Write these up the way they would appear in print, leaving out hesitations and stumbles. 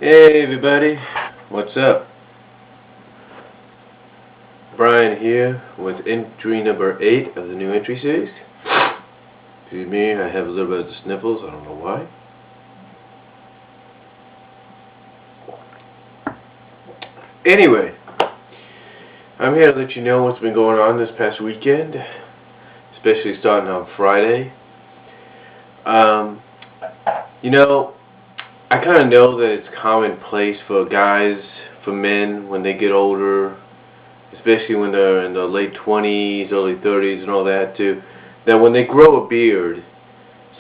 Hey everybody, what's up? Brian here with entry number 8 of the new entry series. Excuse me, I have a little bit of the sniffles, I don't know why. Anyway, I'm here to let you know what's been going on this past weekend, especially starting on Friday. I kind of know that it's commonplace for guys, for men, when they get older, especially when they're in the late 20s, early 30s and all that too, that when they grow a beard,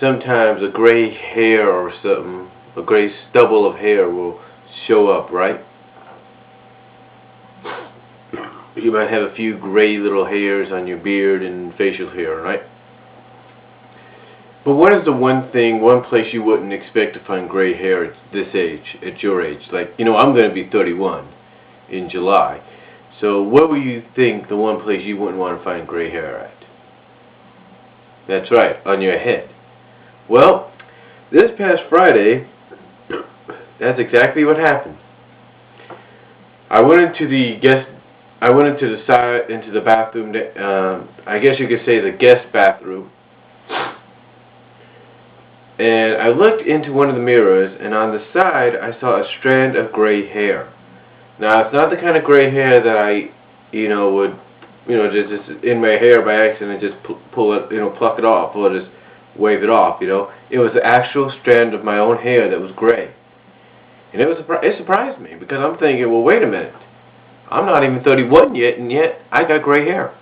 sometimes a gray hair or something, a gray stubble of hair will show up, right? You might have a few gray little hairs on your beard and facial hair, right? But what is the one place you wouldn't expect to find gray hair at this age, at your age? Like, I'm going to be 31 in July. So what would you think the one place you wouldn't want to find gray hair at? That's right, on your head. Well, this past Friday, that's exactly what happened. I went into the bathroom, I guess you could say the guest bathroom. And I looked into one of the mirrors, and on the side, I saw a strand of gray hair. Now, it's not the kind of gray hair that I, would, just in my hair by accident, just pull it, pluck it off, or just wave it off, It was the actual strand of my own hair that was gray. And it surprised me, because I'm thinking, well, wait a minute. I'm not even 31 yet, and yet I got gray hair.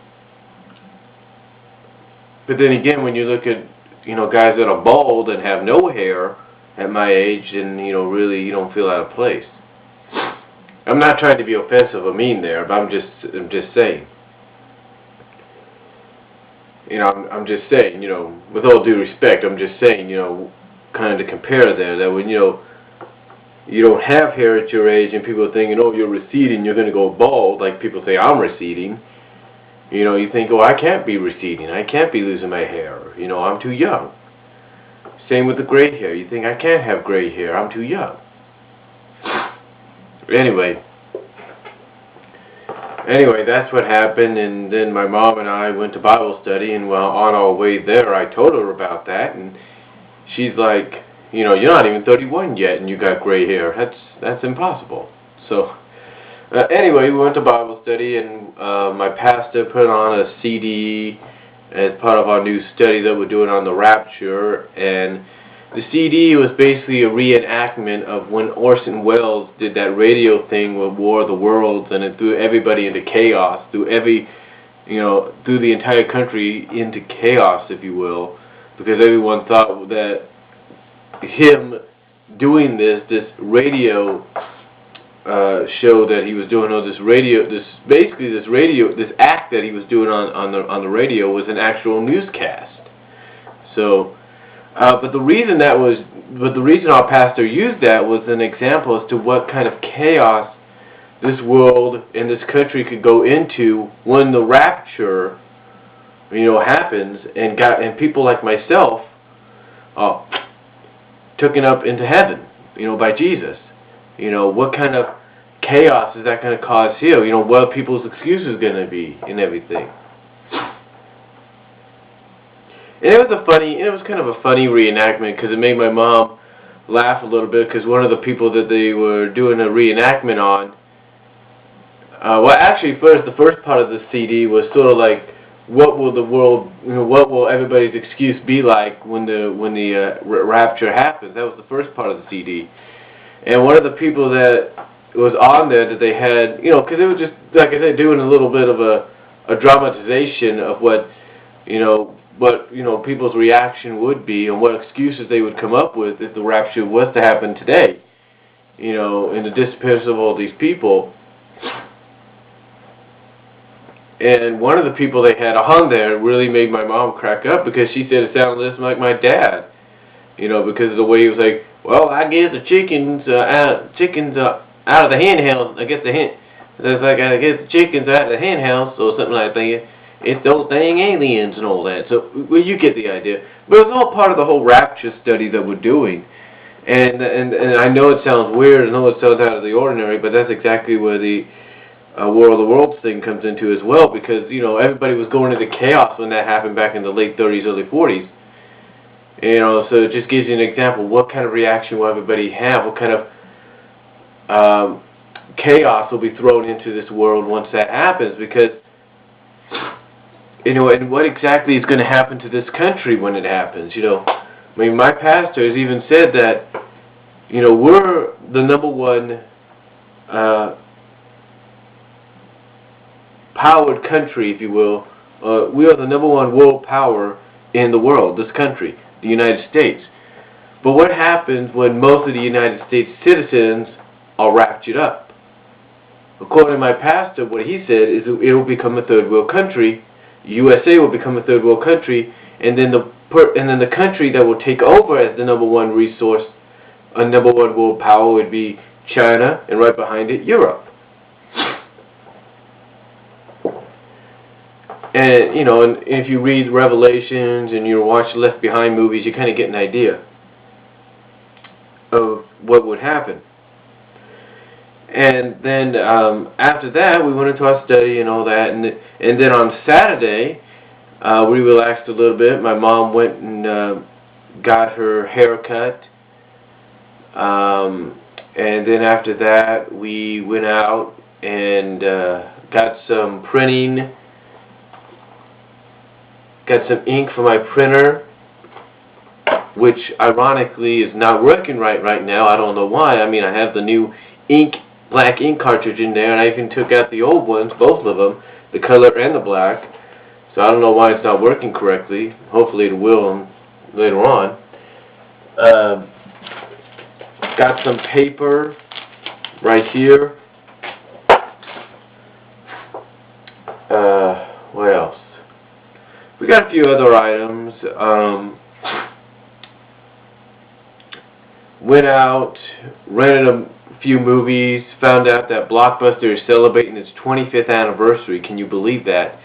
But then again, when you look at guys that are bald and have no hair at my age, and really you don't feel out of place. I'm not trying to be offensive or mean there, but I'm just saying. I'm just saying, with all due respect, I'm just saying, kind of to compare there, that when you don't have hair at your age and people are thinking, oh, you're receding, you're going to go bald, like people say I'm receding. You think, oh, I can't be receding, I can't be losing my hair, I'm too young. Same with the gray hair. You think, I can't have gray hair, I'm too young. Anyway, that's what happened, and then my mom and I went to Bible study, and while on our way there, I told her about that, and she's like, you're not even 31 yet, and you got gray hair. That's impossible. So, anyway, we went to Bible study, and my pastor put on a CD as part of our new study that we're doing on the rapture, and the CD was basically a reenactment of when Orson Welles did that radio thing with War of the Worlds, and it threw everybody into chaos, threw the entire country into chaos, if you will, because everyone thought that him doing this radio show that he was doing, or this act that he was doing on the radio was an actual newscast. So, but the reason our pastor used that was an example as to what kind of chaos this world and this country could go into when the rapture, happens, and people like myself, taken up into heaven, by Jesus. What kind of chaos is that going to cause here? What are people's excuses going to be and everything? And it was kind of a funny reenactment, because it made my mom laugh a little bit, because one of the people that they were doing a reenactment on, the first part of the CD was sort of like, what will everybody's excuse be like when the rapture happens? That was the first part of the CD. And one of the people that was on there that they had, because it was just, like I said, doing a little bit of a dramatization of what people's reaction would be, and what excuses they would come up with if the rapture was to happen today, in the disappearance of all these people. And one of the people they had on there really made my mom crack up, because she said it sounded just like my dad, because of the way he was like, well, I guess the chickens out of the hen house. I guess it's like, I guess the chickens out of the hen house, or something like that. It's those dang aliens and all that. So, well, you get the idea. But it's all part of the whole rapture study that we're doing. And I know it sounds weird, I know it sounds out of the ordinary, but that's exactly where the War of the Worlds thing comes into as well, because, you know, everybody was going into chaos when that happened back in the late 30s, early 40s. You know, so it just gives you an example. What kind of reaction will everybody have? What kind of chaos will be thrown into this world once that happens? Because, you know, and what exactly is going to happen to this country when it happens? You know, I mean, my pastor has even said that, you know, we're the number one powered country, if you will. We are the number one world power in the world, this country, the United States. But what happens when most of the United States citizens are raptured up? According to my pastor, what he said is it will become a third world country. USA will become a third world country, and then the country that will take over as the number one resource, a number one world power, would be China, and right behind it, Europe. And, you know, and if you read Revelations and you watch Left Behind movies, you kind of get an idea of what would happen. And then after that, we went into our study and all that. And then on Saturday, we relaxed a little bit. My mom went and got her hair cut. And then after that, we went out and got some printing. Got some ink for my printer, which ironically is not working right now. I don't know why. I mean, I have the new black ink cartridge in there, and I even took out the old ones, both of them, the color and the black. So I don't know why it's not working correctly. Hopefully it will later on. Got some paper right here. What else? We got a few other items. Went out, rented a few movies, found out that Blockbuster is celebrating its 25th anniversary. Can you believe that?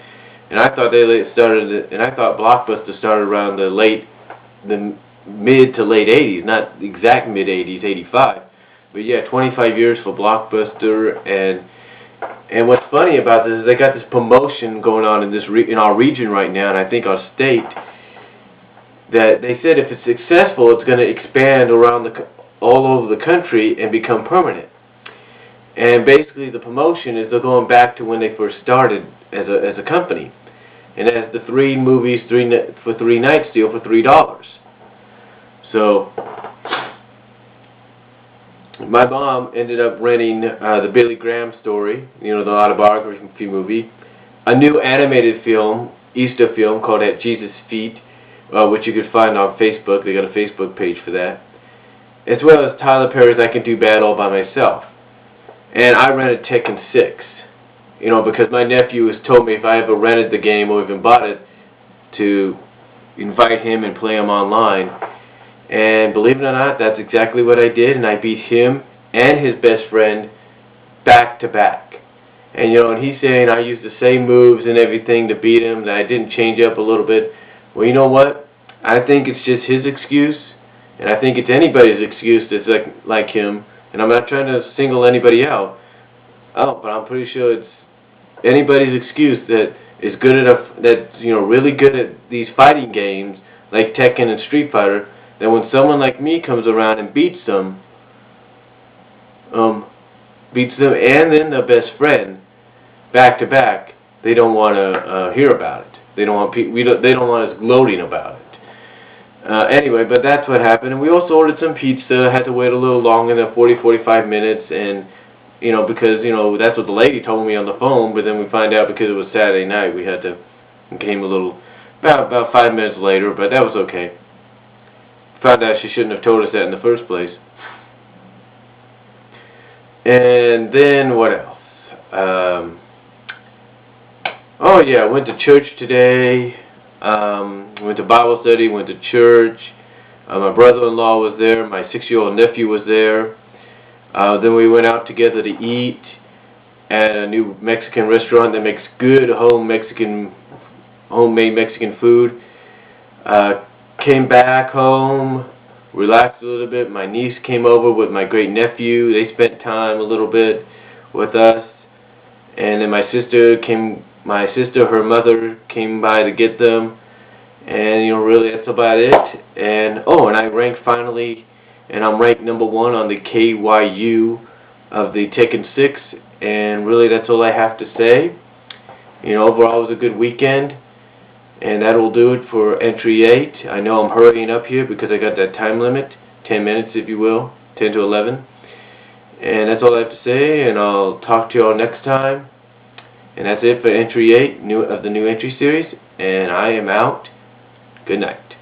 And I thought Blockbuster started around the mid to late 80s, not the exact mid 80s, 85. But yeah, 25 years for Blockbuster. And what's funny about this is they got this promotion going on in our region right now, and I think our state, that they said if it's successful, it's going to expand all over the country and become permanent. And basically the promotion is they're going back to when they first started as a company. And that's the 3 movies for 3 nights deal for $3. So my mom ended up renting the Billy Graham story, you know, the autobiography movie, a new animated film, Easter film called At Jesus' Feet, which you could find on Facebook. They got a Facebook page for that, as well as Tyler Perry's I Can Do Bad All By Myself. And I rented Tekken 6, you know, because my nephew has told me if I ever rented the game or even bought it, to invite him and play him online. And believe it or not, that's exactly what I did, and I beat him and his best friend back to back. And, you know, and he's saying I used the same moves and everything to beat him, that I didn't change up a little bit. Well, you know what? I think it's just his excuse, and I think it's anybody's excuse that's like him. And I'm not trying to single anybody out. Oh, but I'm pretty sure it's anybody's excuse that is good enough, that's, you know, really good at these fighting games like Tekken and Street Fighter, that when someone like me comes around and beats them and then their best friend back to back, they don't want to hear about it. They don't want they don't want us gloating about it. Anyway, but that's what happened. And we also ordered some pizza. Had to wait a little longer than 40-45 minutes, and you know, because you know that's what the lady told me on the phone. But then we find out because it was Saturday night, we had to came a little about 5 minutes later, but that was okay. Found out she shouldn't have told us that in the first place. And then what else? Oh yeah, I went to church today. Went to Bible study, went to church. My brother-in-law was there. My 6-year-old nephew was there. Then we went out together to eat at a new Mexican restaurant that makes good homemade Mexican food. Came back home, relaxed a little bit. My niece came over with my great nephew. They spent time a little bit with us. And then my sister, her mother came by to get them. And, really that's about it. And, and I ranked finally, and I'm ranked number 1 on the KYU of the Tekken 6. And really that's all I have to say. Overall it was a good weekend. And that will do it for entry 8. I know I'm hurrying up here because I got that time limit, 10 minutes if you will, 10 to 11. And that's all I have to say, and I'll talk to you all next time. And that's it for entry 8 of the new entry series, and I am out. Good night.